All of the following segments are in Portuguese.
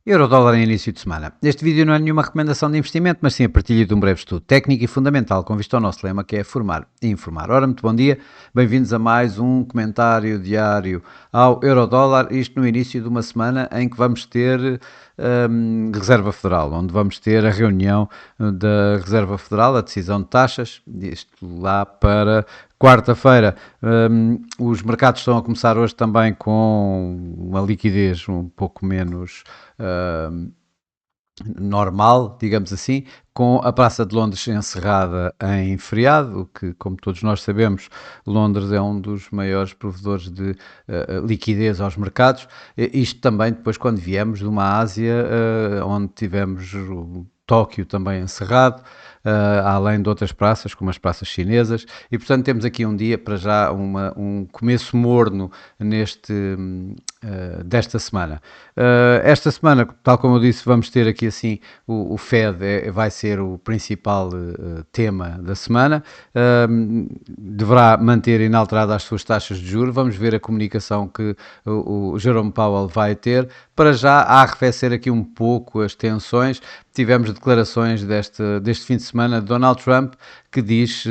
Eurodólar em início de semana. Este vídeo não é nenhuma recomendação de investimento, mas sim a partilha de um breve estudo técnico e fundamental com vista ao nosso lema, que é formar e informar. Ora, muito bom dia, bem-vindos a mais um comentário diário ao Eurodólar, isto no início de uma semana em que vamos ter Reserva Federal, onde vamos ter a reunião da Reserva Federal, a decisão de taxas, isto lá para quarta-feira. Os mercados estão a começar hoje também com uma liquidez um pouco menos normal, digamos assim, com a Praça de Londres encerrada em feriado, o que, como todos nós sabemos, Londres é um dos maiores provedores de liquidez aos mercados. Isto também depois quando viemos de uma Ásia, onde tivemos o Tóquio também encerrado, além de outras praças, como as praças chinesas, e portanto temos aqui um dia, para já, um começo morno desta semana. Esta semana, tal como eu disse, vamos ter aqui assim, o Fed vai ser o principal tema da semana, deverá manter inalteradas as suas taxas de juros, vamos ver a comunicação que o Jerome Powell vai ter, para já arrefecer aqui um pouco as tensões. Tivemos declarações deste fim de semana de Donald Trump, que diz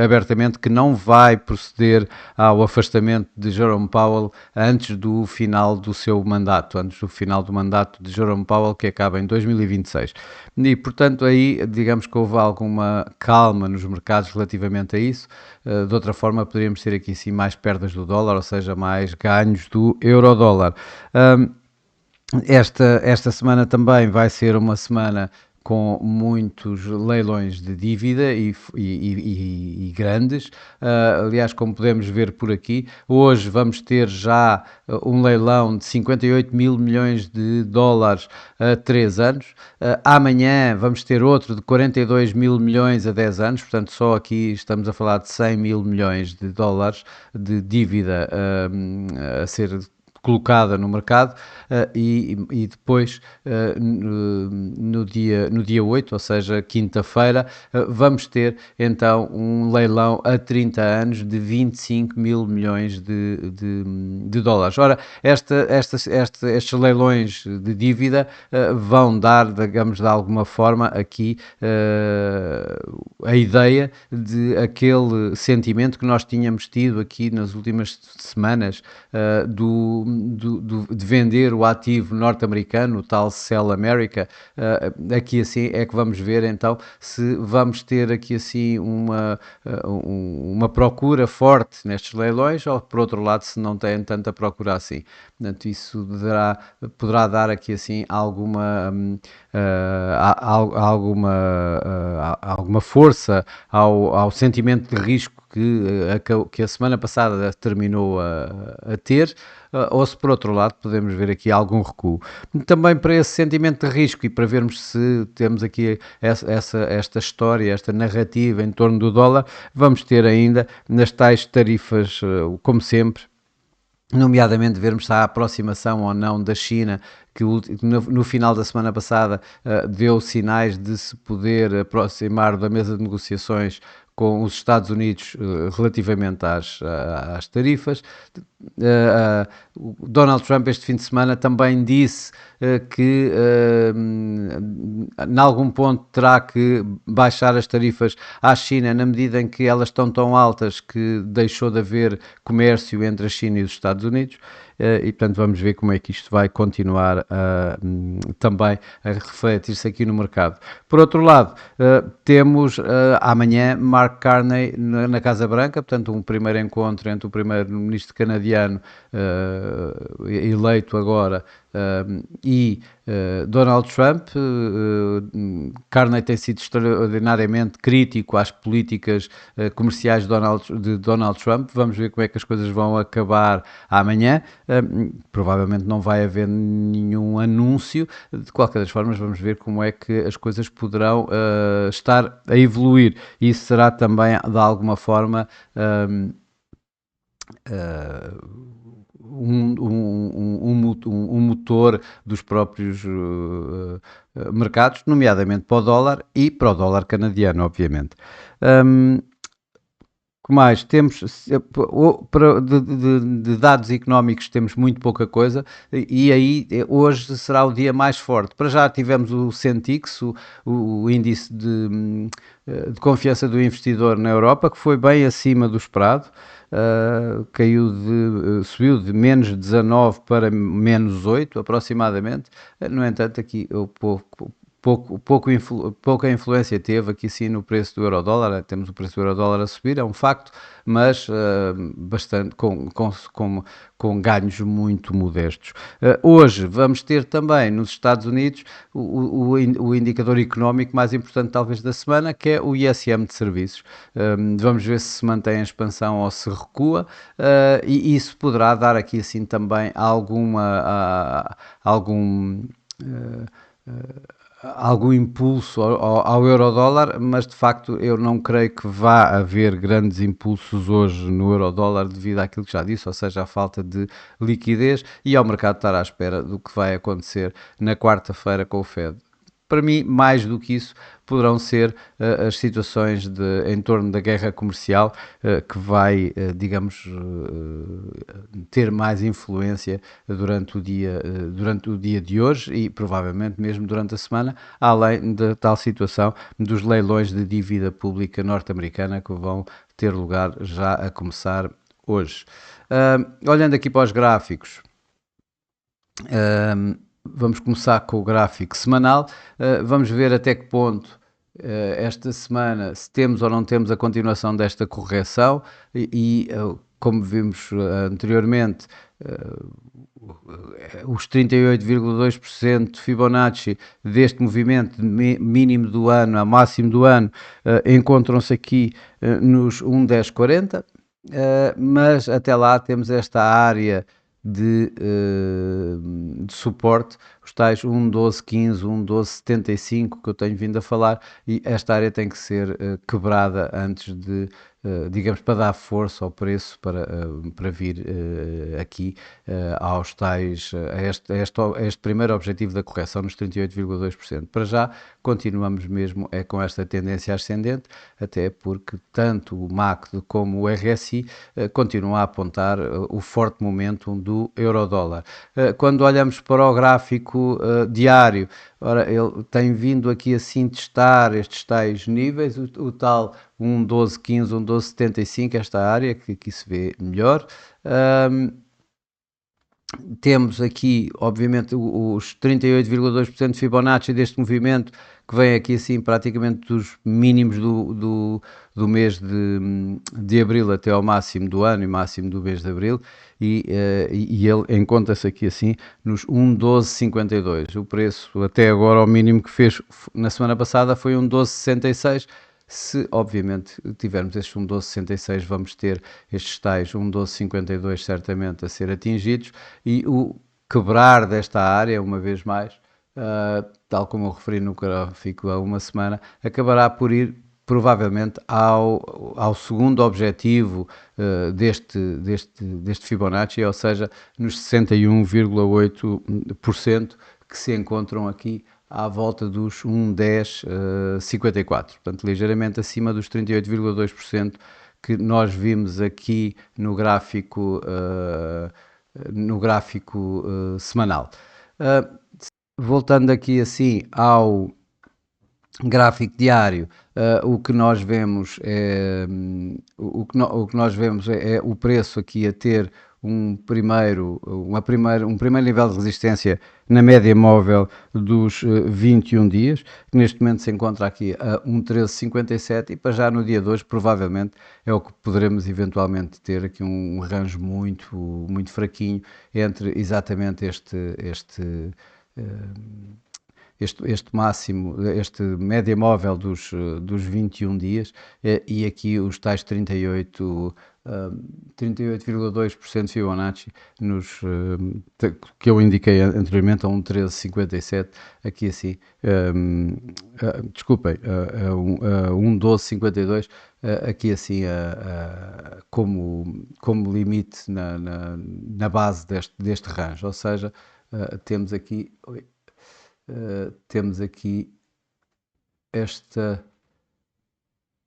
abertamente que não vai proceder ao afastamento de Jerome Powell antes do final do seu mandato, antes do final do mandato de Jerome Powell, que acaba em 2026. E, portanto, aí, digamos que houve alguma calma nos mercados relativamente a isso. De outra forma, poderíamos ter aqui sim mais perdas do dólar, ou seja, mais ganhos do euro-dólar. Esta semana também vai ser uma semana com muitos leilões de dívida e grandes. Aliás, como podemos ver por aqui, hoje vamos ter já um leilão de 58 mil milhões de dólares a 3 anos. Amanhã vamos ter outro de 42 mil milhões a 10 anos, portanto só aqui estamos a falar de 100 mil milhões de dólares de dívida a ser colocada no mercado, e depois no dia 8, ou seja, quinta-feira, vamos ter então um leilão a 30 anos de 25 mil milhões de dólares. Ora, estes leilões de dívida vão dar, digamos, de alguma forma aqui a ideia de aquele sentimento que nós tínhamos tido aqui nas últimas semanas de vender o ativo norte-americano, o tal Sell America. Aqui assim é que vamos ver então se vamos ter aqui assim uma procura forte nestes leilões, ou por outro lado se não têm tanta procura assim. Portanto, isso poderá dar aqui assim alguma força ao sentimento de risco que a semana passada terminou a ter, ou se por outro lado podemos ver aqui algum recuo. Também para esse sentimento de risco e para vermos se temos aqui esta história, esta narrativa em torno do dólar, vamos ter ainda nas tais tarifas, como sempre, nomeadamente vermos se há aproximação ou não da China, que no final da semana passada deu sinais de se poder aproximar da mesa de negociações com os Estados Unidos relativamente às tarifas. Donald Trump este fim de semana também disse que em algum ponto terá que baixar as tarifas à China na medida em que elas estão tão altas que deixou de haver comércio entre a China e os Estados Unidos. E portanto vamos ver como é que isto vai continuar também a refletir-se aqui no mercado. Por outro lado, temos amanhã Mark Carney na Casa Branca, portanto um primeiro encontro entre o primeiro-ministro canadiano eleito agora e Donald Trump. Carney tem sido extraordinariamente crítico às políticas comerciais de Donald Trump. Vamos ver como é que as coisas vão acabar amanhã. Provavelmente não vai haver nenhum anúncio. De qualquer das formas, vamos ver como é que as coisas poderão estar a evoluir. Isso será também, de alguma forma, um motor dos próprios mercados, nomeadamente para o dólar e para o dólar canadiano, obviamente. que mais? Temos de dados económicos temos muito pouca coisa e aí hoje será o dia mais forte. Para já tivemos o Centix, o índice de confiança do investidor na Europa, que foi bem acima do esperado. Subiu de menos 19 para menos 8 aproximadamente. No entanto, aqui o pouca influência teve aqui sim no preço do euro-dólar. Temos o preço do euro-dólar a subir, é um facto, mas bastante com ganhos muito modestos. Hoje vamos ter também nos Estados Unidos o indicador económico mais importante talvez da semana, que é o ISM de serviços. Vamos ver se mantém a expansão ou se recua, e isso poderá dar aqui assim também algum uh, algum impulso ao euro-dólar, mas de facto eu não creio que vá haver grandes impulsos hoje no euro-dólar devido àquilo que já disse, ou seja, a falta de liquidez e ao mercado estar à espera do que vai acontecer na quarta-feira com o Fed. Para mim, mais do que isso, poderão ser as situações em torno da guerra comercial que vai, digamos, ter mais influência durante o dia de hoje e provavelmente mesmo durante a semana, além da tal situação dos leilões de dívida pública norte-americana que vão ter lugar já a começar hoje. Olhando aqui para os gráficos, vamos começar com o gráfico semanal. Vamos ver até que ponto esta semana se temos ou não temos a continuação desta correção como vimos anteriormente, os 38,2% de Fibonacci deste movimento de mínimo do ano a máximo do ano encontram-se aqui nos 1,1040, mas até lá temos esta área de suporte, os tais 1,1215, 1,1275 que eu tenho vindo a falar, e esta área tem que ser quebrada antes de, digamos, para dar força ao preço para vir aqui aos tais, a este primeiro objetivo da correção nos 38,2%. Para já continuamos mesmo com esta tendência ascendente, até porque tanto o MACD como o RSI continuam a apontar o forte momentum do euro-dólar. Quando olhamos para o gráfico diário, ora, ele tem vindo aqui assim testar estes tais níveis, o tal 1,1215, 1,1275, esta área que aqui se vê melhor. Temos aqui, obviamente, os 38,2% de Fibonacci deste movimento, que vem aqui assim praticamente dos mínimos do mês de abril até ao máximo do ano e máximo do mês de abril, e ele encontra-se aqui assim nos 1,1252. O preço até agora, o mínimo que fez na semana passada foi 1,1266. Se, obviamente, tivermos estes 1,1266, vamos ter estes tais 1,1252 certamente a ser atingidos e o quebrar desta área, uma vez mais, tal como eu referi no gráfico há uma semana, acabará por ir provavelmente ao segundo objetivo deste Fibonacci, ou seja, nos 61,8% que se encontram aqui à volta dos 1,1054, portanto ligeiramente acima dos 38,2% que nós vimos aqui no gráfico semanal. Voltando aqui assim ao gráfico diário, o que nós vemos é o preço aqui a ter um primeiro nível de resistência na média móvel dos 21 dias, que neste momento se encontra aqui a 1,1357 e para já no dia de hoje provavelmente é o que poderemos eventualmente ter aqui um range muito fraquinho entre exatamente este máximo, este média móvel dos 21 dias e aqui os tais 38,2% Fibonacci que eu indiquei anteriormente a 1,1357, aqui assim, desculpem, a 1,1252, aqui assim como limite na base deste range, ou seja, temos aqui esta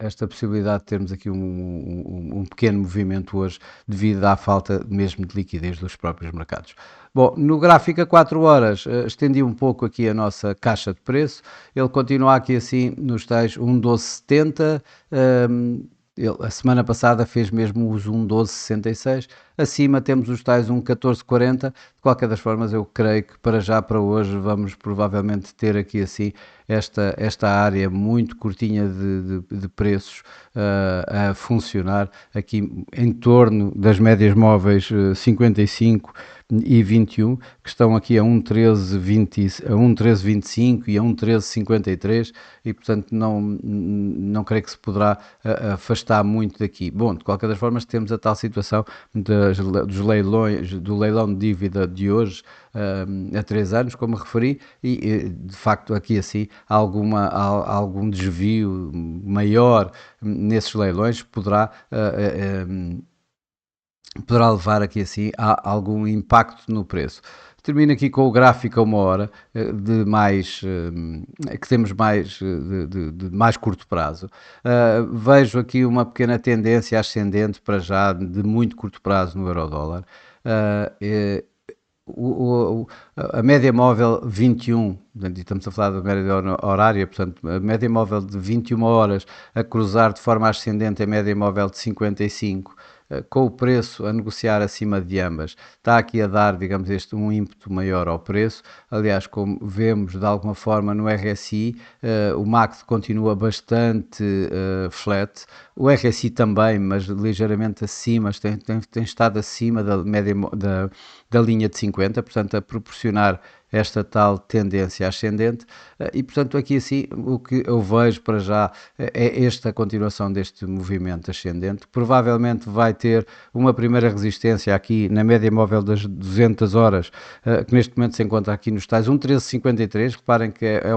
esta possibilidade de termos aqui um pequeno movimento hoje, devido à falta mesmo de liquidez dos próprios mercados. Bom, no gráfico a 4 horas, estendi um pouco aqui a nossa caixa de preço, ele continua aqui assim nos tais 1,1270, a semana passada fez mesmo os 1,1266, acima temos os tais 1,1440, de qualquer das formas eu creio que para já, para hoje, vamos provavelmente ter aqui assim esta área muito curtinha de preços a funcionar aqui em torno das médias móveis 55 e 21, que estão aqui a 1,1320, a 1,1325 e a 1,1353, e portanto não creio que se poderá afastar muito daqui. Bom, de qualquer das formas temos a tal situação dos leilões, do leilão de dívida de hoje, há 3 anos, como referi, e de facto aqui assim há algum desvio maior nesses leilões, poderá levar aqui assim a algum impacto no preço. Termino aqui com o gráfico a 1 hora, de mais, que temos mais, de mais curto prazo. Vejo aqui uma pequena tendência ascendente para já, de muito curto prazo no euro-dólar. A média móvel 21, portanto, estamos a falar da média horária, portanto, a média móvel de 21 horas a cruzar de forma ascendente a média móvel de 55, com o preço a negociar acima de ambas, está aqui a dar, digamos, um ímpeto maior ao preço. Aliás, como vemos de alguma forma no RSI, o MACD continua bastante flat, o RSI também, mas ligeiramente acima, tem estado acima da média da linha de 50, portanto a proporcionar esta tal tendência ascendente, e portanto aqui assim o que eu vejo para já é esta continuação deste movimento ascendente. Provavelmente vai ter uma primeira resistência aqui na média móvel das 200 horas, que neste momento se encontra aqui nos tais 1,1353, reparem que é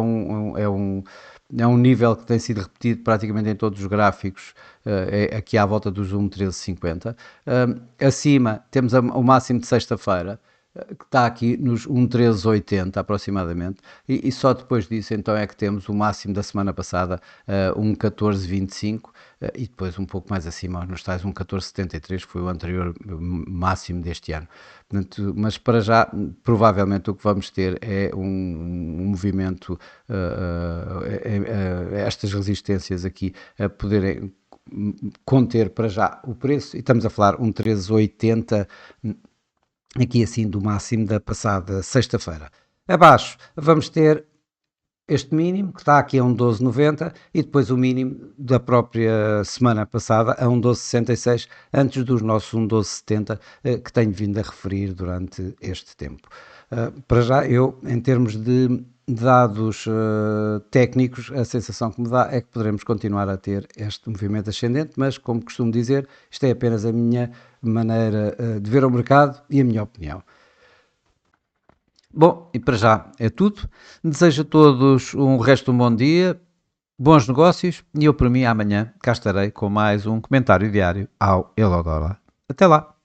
um nível que tem sido repetido praticamente em todos os gráficos, aqui à volta dos 1,1350. Acima temos o máximo de sexta-feira, que está aqui nos 1,1380 aproximadamente, e só depois disso então é que temos o máximo da semana passada, 1,1425, e depois um pouco mais acima nos tais 1,1473, que foi o anterior máximo deste ano. Portanto, mas para já, provavelmente o que vamos ter é um movimento, estas resistências aqui a poderem conter para já o preço, e estamos a falar 1,1380, aqui assim do máximo da passada sexta-feira. Abaixo vamos ter este mínimo, que está aqui a 1,1290, e depois o mínimo da própria semana passada a 1,1266, antes dos nossos 1,1270, que tenho vindo a referir durante este tempo. Para já, eu, em termos de dados técnicos, a sensação que me dá é que poderemos continuar a ter este movimento ascendente, mas, como costumo dizer, isto é apenas a minha maneira de ver o mercado e a minha opinião. Bom, e para já é tudo. Desejo a todos um resto de um bom dia, bons negócios, e eu, para mim, amanhã cá estarei com mais um comentário diário ao Eurodólar. Até lá!